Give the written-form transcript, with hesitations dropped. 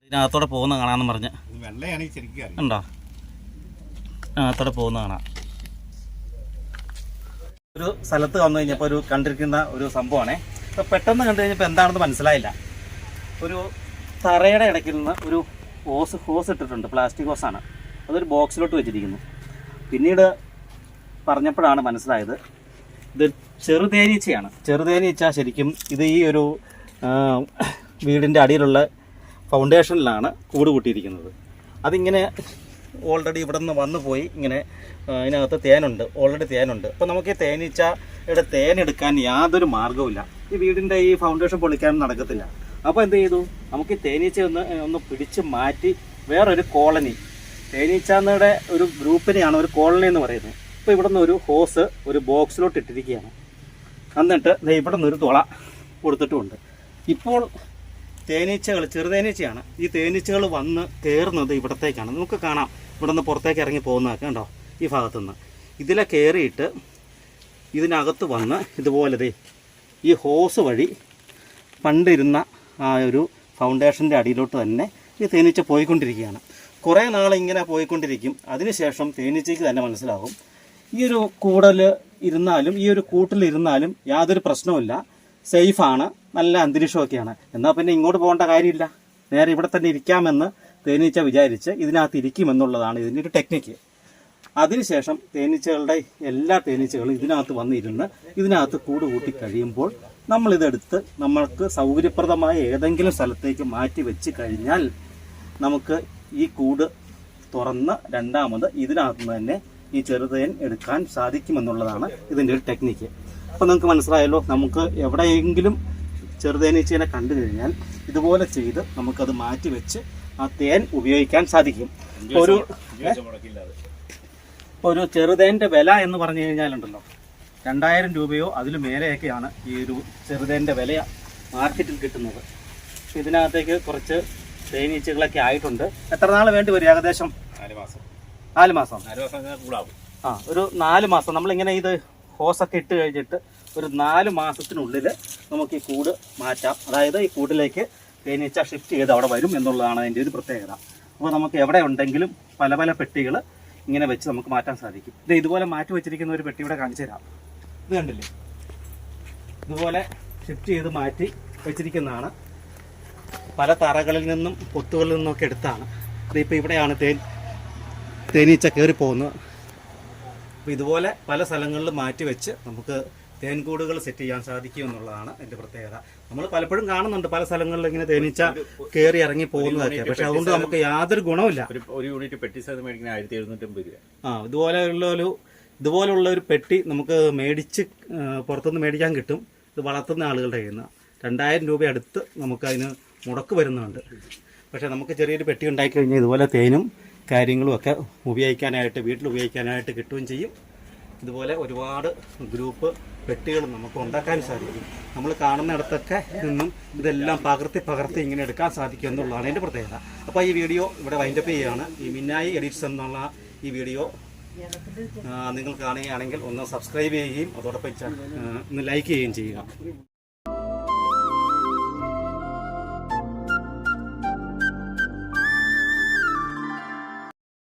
ഇതിനകത്തോടെ പോകുന്ന കാണാമെന്ന് പറഞ്ഞ് ഉണ്ടോ? അകത്തോടെ പോകുന്ന കാണാം. ഒരു സ്ഥലത്ത് വന്നു കഴിഞ്ഞപ്പോൾ ഒരു കണ്ടിരിക്കുന്ന ഒരു സംഭവമാണേ. അപ്പോൾ പെട്ടെന്ന് കണ്ടു കഴിഞ്ഞപ്പോൾ എന്താണെന്ന് മനസ്സിലായില്ല. ഒരു തറയുടെ ഇടയ്ക്കിൽ നിന്ന് ഒരു ഹോസ് ഇട്ടിട്ടുണ്ട്. പ്ലാസ്റ്റിക് ഹോസാണ്. അതൊരു ബോക്സിലോട്ട് വെച്ചിരിക്കുന്നു. പിന്നീട് പറഞ്ഞപ്പോഴാണ് മനസ്സിലായത് ഇത് ചെറുതേനീച്ചയാണ്. ചെറുതേനീച്ച ശരിക്കും ഇത് ഈ ഒരു വീടിൻ്റെ അടിയിലുള്ള ഫൗണ്ടേഷനിലാണ് കൂട് കൂട്ടിയിരിക്കുന്നത്. അതിങ്ങനെ ഓൾറെഡി ഇവിടെ നിന്ന് വന്നു പോയി. ഇങ്ങനെ ഇതിനകത്ത് തേനുണ്ട്, ഓൾറെഡി തേനുണ്ട്. അപ്പോൾ നമുക്ക് ഈ തേനീച്ചയുടെ തേനെടുക്കാൻ യാതൊരു മാർഗ്ഗവുമില്ല. ഈ വീടിൻ്റെ ഈ ഫൗണ്ടേഷൻ പൊളിക്കാനും നടക്കത്തില്ല. അപ്പോൾ എന്ത് ചെയ്തു, നമുക്ക് ഈ തേനീച്ച ഒന്ന് പിടിച്ച് മാറ്റി വേറൊരു കോളനി, തേനീച്ചയുടെ ഒരു ഗ്രൂപ്പിനെയാണ് ഒരു കോളനി എന്ന് പറയുന്നത്. അപ്പോൾ ഇവിടെ നിന്ന് ഒരു ഹോസ് ഒരു ബോക്സിലോട്ട് ഇട്ടിരിക്കുകയാണ്. എന്നിട്ട് ഇവിടെ നിന്നൊരു തുള കൊടുത്തിട്ടുമുണ്ട്. ഇപ്പോൾ തേനീച്ചകൾ, ചെറുതേനീച്ചയാണ്. ഈ തേനീച്ചകൾ വന്ന് കയറുന്നത് ഇവിടത്തേക്കാണ്. നമുക്ക് കാണാം ഇവിടെ നിന്ന് പുറത്തേക്ക് ഇറങ്ങി പോകുന്നതൊക്കെ ഉണ്ടോ ഈ ഭാഗത്തുനിന്ന്. ഇതിലെ കയറിയിട്ട് ഇതിനകത്ത് വന്ന് ഇതുപോലെ ഈ ഹോസ് വഴി പണ്ടിരുന്ന ആ ഒരു ഫൗണ്ടേഷൻ്റെ അടിയിലോട്ട് തന്നെ ഈ തേനീച്ച പോയിക്കൊണ്ടിരിക്കുകയാണ്. കുറേ നാളിങ്ങനെ പോയിക്കൊണ്ടിരിക്കും. അതിനുശേഷം തേനീച്ചയ്ക്ക് തന്നെ മനസ്സിലാകും ഈ ഒരു ഈ ഒരു കൂട്ടിലിരുന്നാലും യാതൊരു പ്രശ്നവുമില്ല, സേഫാണ്, നല്ല അന്തരീക്ഷമൊക്കെയാണ്. എന്നാൽ പിന്നെ ഇങ്ങോട്ട് പോകേണ്ട കാര്യമില്ല, നേരെ ഇവിടെ തന്നെ ഇരിക്കാമെന്ന് തേനീച്ച വിചാരിച്ച് ഇതിനകത്ത് ഇരിക്കുമെന്നുള്ളതാണ് ഇതിൻ്റെ ഒരു ടെക്നിക്ക്. അതിനുശേഷം എല്ലാ തേനീച്ചകളും ഇതിനകത്ത് വന്നിരുന്ന് ഇതിനകത്ത് കൂട് കൂട്ടി കഴിയുമ്പോൾ നമ്മളിതെടുത്ത് നമ്മൾക്ക് സൗകര്യപ്രദമായ ഏതെങ്കിലും സ്ഥലത്തേക്ക് മാറ്റി വെച്ച് കഴിഞ്ഞാൽ നമുക്ക് ഈ കൂട് തുറന്ന് രണ്ടാമത് ഇതിനകത്ത് തന്നെ ഈ ചെറുതേൻ എടുക്കാൻ സാധിക്കുമെന്നുള്ളതാണ് ഇതിൻ്റെ ഒരു ടെക്നിക്ക്. അപ്പോൾ നിങ്ങൾക്ക് മനസ്സിലായല്ലോ, നമുക്ക് എവിടെയെങ്കിലും ചെറുതേനീച്ചേനെ കണ്ടു കഴിഞ്ഞാൽ ഇതുപോലെ ചെയ്ത് നമുക്കത് മാറ്റി വെച്ച് ആ തേൻ ഉപയോഗിക്കാൻ സാധിക്കും. ഒരു ചെറുതേൻ്റെ വില എന്ന് പറഞ്ഞു കഴിഞ്ഞാലുണ്ടല്ലോ 2000 രൂപയോ അതിൽ മേലെയൊക്കെയാണ് ഈ ഒരു ചെറുതേൻ്റെ വില മാർക്കറ്റിൽ കിട്ടുന്നത്. ഇതിനകത്തേക്ക് കുറച്ച് തേനീച്ചകളൊക്കെ ആയിട്ടുണ്ട്. എത്ര നാൾ വേണ്ടി വരും? ഏകദേശം 4 മാസം. ഒരു 4 മാസം നമ്മളിങ്ങനെ ഇത് ഹോസൊക്കെ ഇട്ട് കഴിഞ്ഞിട്ട് ഒരു 4 മാസത്തിനുള്ളിൽ നമുക്ക് ഈ കൂട് മാറ്റാം. അതായത് ഈ കൂട്ടിലേക്ക് തേനീച്ച ഷിഫ്റ്റ് ചെയ്ത് അവിടെ വരും എന്നുള്ളതാണ് അതിൻ്റെ ഒരു പ്രത്യേകത. അപ്പോൾ നമുക്ക് എവിടെ ഉണ്ടെങ്കിലും പല പല പെട്ടികൾ ഇങ്ങനെ വെച്ച് നമുക്ക് മാറ്റാൻ സാധിക്കും. ഇതുപോലെ മാറ്റി വെച്ചിരിക്കുന്ന ഒരു പെട്ടി ഇവിടെ കാണിച്ചു തരാം. ഇത് കണ്ടില്ലേ, ഇതുപോലെ ഷിഫ്റ്റ് ചെയ്ത് മാറ്റി വെച്ചിരിക്കുന്നതാണ്. പല തറകളിൽ നിന്നും പൊത്തുകളിൽ നിന്നൊക്കെ എടുത്താണ്. ഇതിപ്പോൾ ഇവിടെയാണ് തേനീച്ച കയറിപ്പോകുന്നത്. അപ്പോൾ ഇതുപോലെ പല സ്ഥലങ്ങളിൽ മാറ്റി വെച്ച് നമുക്ക് തേൻകൂടുകൾ സെറ്റ് ചെയ്യാൻ സാധിക്കും എന്നുള്ളതാണ് എൻ്റെ പ്രത്യേകത. നമ്മൾ പലപ്പോഴും കാണുന്നുണ്ട് പല സ്ഥലങ്ങളിൽ ഇങ്ങനെ തേനീച്ച കയറി ഇറങ്ങി പോകുന്നതൊക്കെ. പക്ഷെ അതുകൊണ്ട് നമുക്ക് യാതൊരു ഗുണമില്ല. ഒരു യൂണിറ്റ് പെട്ടി മേടിക്കുന്ന 1750 രൂപ. ഇതുപോലുള്ള ഒരു പെട്ടി നമുക്ക് പുറത്തുനിന്ന് മേടിക്കാൻ കിട്ടും. ഇത് വളർത്തുന്ന ആളുകളുടെ കയ്യിൽ നിന്ന് 2000 രൂപ അടുത്ത് നമുക്കതിന് മുടക്ക് വരുന്നുണ്ട്. പക്ഷേ നമുക്ക് ചെറിയൊരു പെട്ടി ഉണ്ടായിക്കഴിഞ്ഞാൽ ഇതുപോലെ തേനും കാര്യങ്ങളും ഒക്കെ വീട്ടിൽ ഉപയോഗിക്കാനായിട്ട് കിട്ടുകയും ചെയ്യും. ഇതുപോലെ ഒരുപാട് ഗ്രൂപ്പ് പെട്ടികൾ നമുക്ക് ഉണ്ടാക്കാൻ സാധിക്കും. നമ്മൾ കാണുന്നിടത്തൊക്കെ നിന്നും ഇതെല്ലാം പകർത്തി ഇങ്ങനെ എടുക്കാൻ സാധിക്കും എന്നുള്ളതാണ് എൻ്റെ പ്രത്യേകത. അപ്പോൾ ഈ വീഡിയോ ഇവിടെ വൈൻഡപ്പ് ചെയ്യുകയാണ്. ഈ മിന്നായി എഡിറ്റ്സ് എന്നുള്ള ഈ വീഡിയോ നിങ്ങൾ കാണുകയാണെങ്കിൽ ഒന്ന് സബ്സ്ക്രൈബ് ചെയ്യുകയും അതോടൊപ്പം ഒന്ന് ലൈക്ക് ചെയ്യുകയും ചെയ്യുക.